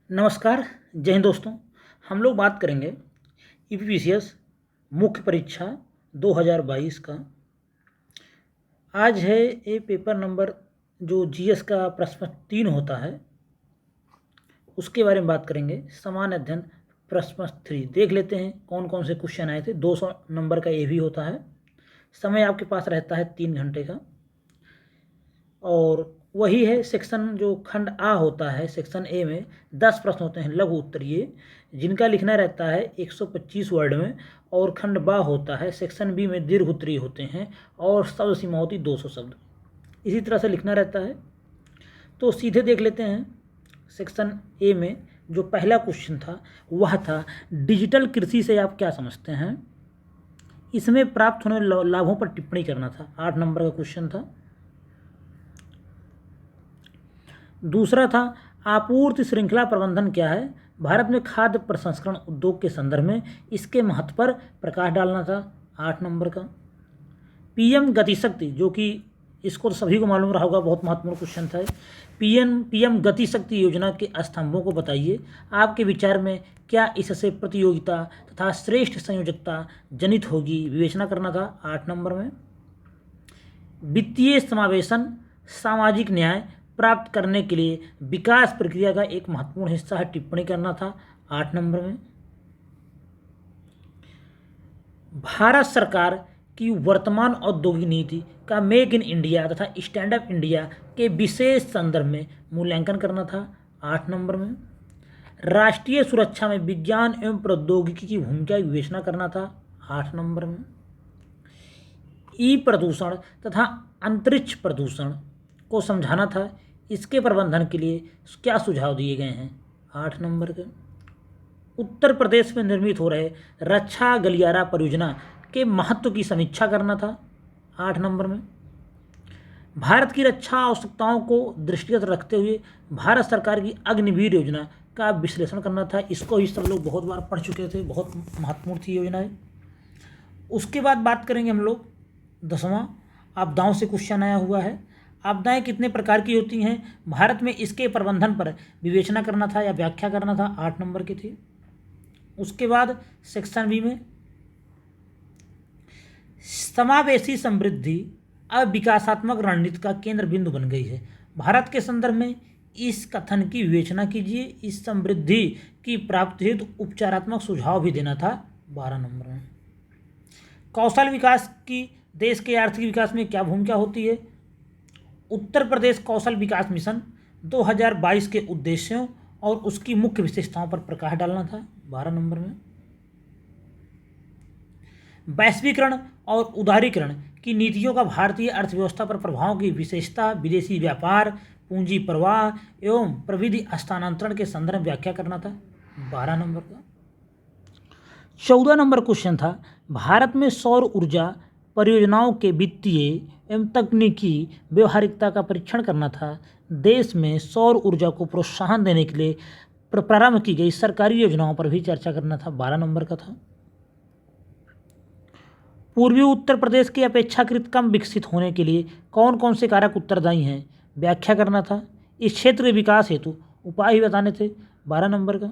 नमस्कार। जय हिंद दोस्तों। हम लोग बात करेंगे यूपीपीसीएस मुख्य परीक्षा 2022 का। आज है ये पेपर नंबर जो जीएस का प्रश्न 3 होता है, उसके बारे में बात करेंगे। सामान्य अध्ययन प्रश्न 3 देख लेते हैं कौन कौन से क्वेश्चन आए थे। 200 नंबर का ये भी होता है। समय आपके पास रहता है 3 घंटे का। और वही है सेक्शन जो खंड आ होता है, सेक्शन ए में 10 प्रश्न होते हैं लघु उत्तरीय, जिनका लिखना रहता है 125 वर्ड में। और खंड बा होता है सेक्शन बी में दीर्घ उत्तरीय होते हैं और शब्द सीमा होती 200 शब्द। इसी तरह से लिखना रहता है। तो सीधे देख लेते हैं। सेक्शन ए में जो पहला क्वेश्चन था वह था डिजिटल कृषि से आप क्या समझते हैं। इसमें प्राप्त होने लाभों पर टिप्पणी करना था। 8 नंबर का क्वेश्चन था। दूसरा था आपूर्ति श्रृंखला प्रबंधन क्या है, भारत में खाद्य प्रसंस्करण उद्योग के संदर्भ में इसके महत्व पर प्रकाश डालना था। 8 नंबर का। पीएम गतिशक्ति, जो कि इसको तो सभी को मालूम रहा होगा, बहुत महत्वपूर्ण क्वेश्चन था। पीएम गतिशक्ति योजना के स्तंभों को बताइए। आपके विचार में क्या इससे प्रतियोगिता तथा श्रेष्ठ संयोजकता जनित होगी, विवेचना करना था। 8 नंबर में। वित्तीय समावेशन सामाजिक न्याय प्राप्त करने के लिए विकास प्रक्रिया का एक महत्वपूर्ण हिस्सा है, टिप्पणी करना था। 8 नंबर में। भारत सरकार की वर्तमान औद्योगिक नीति का मेक इन इंडिया तथा स्टैंड अप इंडिया के विशेष संदर्भ में मूल्यांकन करना था। 8 नंबर में। राष्ट्रीय सुरक्षा में विज्ञान एवं प्रौद्योगिकी की भूमिका की विवेचना करना था। 8 नंबर में। ई प्रदूषण तथा अंतरिक्ष प्रदूषण को समझाना था। इसके प्रबंधन के लिए क्या सुझाव दिए गए हैं। 8 नंबर के। उत्तर प्रदेश में निर्मित हो रहे रक्षा गलियारा परियोजना के महत्व की समीक्षा करना था। 8 नंबर में। भारत की रक्षा आवश्यकताओं को दृष्टिगत रखते हुए भारत सरकार की अग्निवीर योजना का विश्लेषण करना था। इसको ही सब लोग बहुत बार पढ़ चुके थे, बहुत महत्वपूर्ण थी योजना है। उसके बाद बात करेंगे हम लोग 10वां, आपदाओं से क्वेश्चन आया हुआ है। आपदाएं कितने प्रकार की होती हैं, भारत में इसके प्रबंधन पर विवेचना करना था या व्याख्या करना था। 8 नंबर की थी। उसके बाद सेक्शन बी में समावेशी समृद्धि अब विकासात्मक रणनीति का केंद्र बिंदु बन गई है, भारत के संदर्भ में इस कथन की विवेचना कीजिए। इस समृद्धि की प्राप्ति हेतु उपचारात्मक सुझाव भी देना था। 12 नंबर में। कौशल विकास की देश के आर्थिक विकास में क्या भूमिका होती है। उत्तर प्रदेश कौशल विकास मिशन 2022 के उद्देश्यों और उसकी मुख्य विशेषताओं पर प्रकाश डालना था। 12 नंबर में। वैश्वीकरण और उदारीकरण की नीतियों का भारतीय अर्थव्यवस्था पर प्रभाव की विशेषता, विदेशी व्यापार, पूंजी प्रवाह एवं प्रविधि हस्तांतरण के संदर्भ में व्याख्या करना था। 12 नंबर का। 14 नंबर क्वेश्चन था भारत में सौर ऊर्जा परियोजनाओं के वित्तीय एवं तकनीकी व्यवहारिकता का परीक्षण करना था। देश में सौर ऊर्जा को प्रोत्साहन देने के लिए प्रारंभ की गई सरकारी योजनाओं पर भी चर्चा करना था। 12 नंबर का था। पूर्वी उत्तर प्रदेश के अपेक्षाकृत कम विकसित होने के लिए कौन कौन से कारक उत्तरदायी हैं, व्याख्या करना था। इस क्षेत्र के विकास हेतु उपाय ही बताने थे। 12 नंबर का।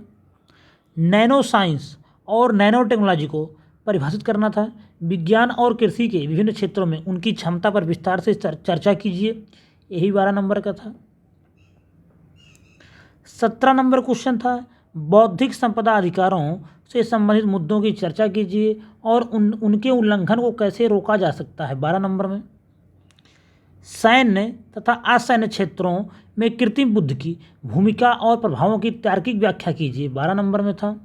नैनो साइंस और नैनो टेक्नोलॉजी को परिभाषित करना था। विज्ञान और कृषि के विभिन्न क्षेत्रों में उनकी क्षमता पर विस्तार से चर्चा कीजिए। यही 12 नंबर का था। 17 नंबर क्वेश्चन था बौद्धिक संपदा अधिकारों से संबंधित मुद्दों की चर्चा कीजिए और उनके उल्लंघन को कैसे रोका जा सकता है। 12 नंबर में। सैन्य तथा असैन्य क्षेत्रों में कृत्रिम बुद्धि की भूमिका और प्रभावों की तार्किक व्याख्या कीजिए। 12 नंबर में था।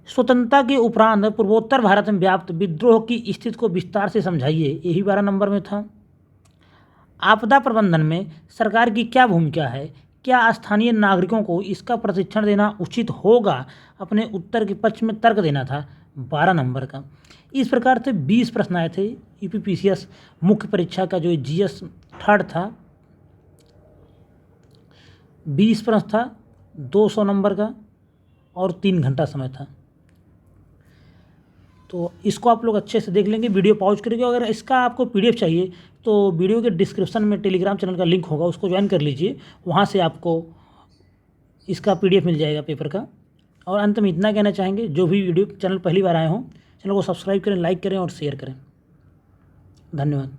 स्वतंत्रता के उपरांत पूर्वोत्तर भारत में व्याप्त विद्रोह की स्थिति को विस्तार से समझाइए। यही 12 नंबर में था। आपदा प्रबंधन में सरकार की क्या भूमिका है, क्या स्थानीय नागरिकों को इसका प्रशिक्षण देना उचित होगा, अपने उत्तर के पक्ष में तर्क देना था। 12 नंबर का। इस प्रकार से 20 प्रश्न आए थे यूपीपीसीएस मुख्य परीक्षा का, जो जीएस थर्ड था। 20 प्रश्न था, 200 नंबर का और 3 घंटा समय था। तो इसको आप लोग अच्छे से देख लेंगे, वीडियो पॉज करके। अगर इसका आपको पीडीएफ चाहिए तो वीडियो के डिस्क्रिप्शन में टेलीग्राम चैनल का लिंक होगा, उसको ज्वाइन कर लीजिए। वहाँ से आपको इसका PDF मिल जाएगा पेपर का। और अंत में इतना कहना चाहेंगे, जो भी वीडियो चैनल पहली बार आए हों, चैनल को सब्सक्राइब करें, लाइक करें और शेयर करें। धन्यवाद।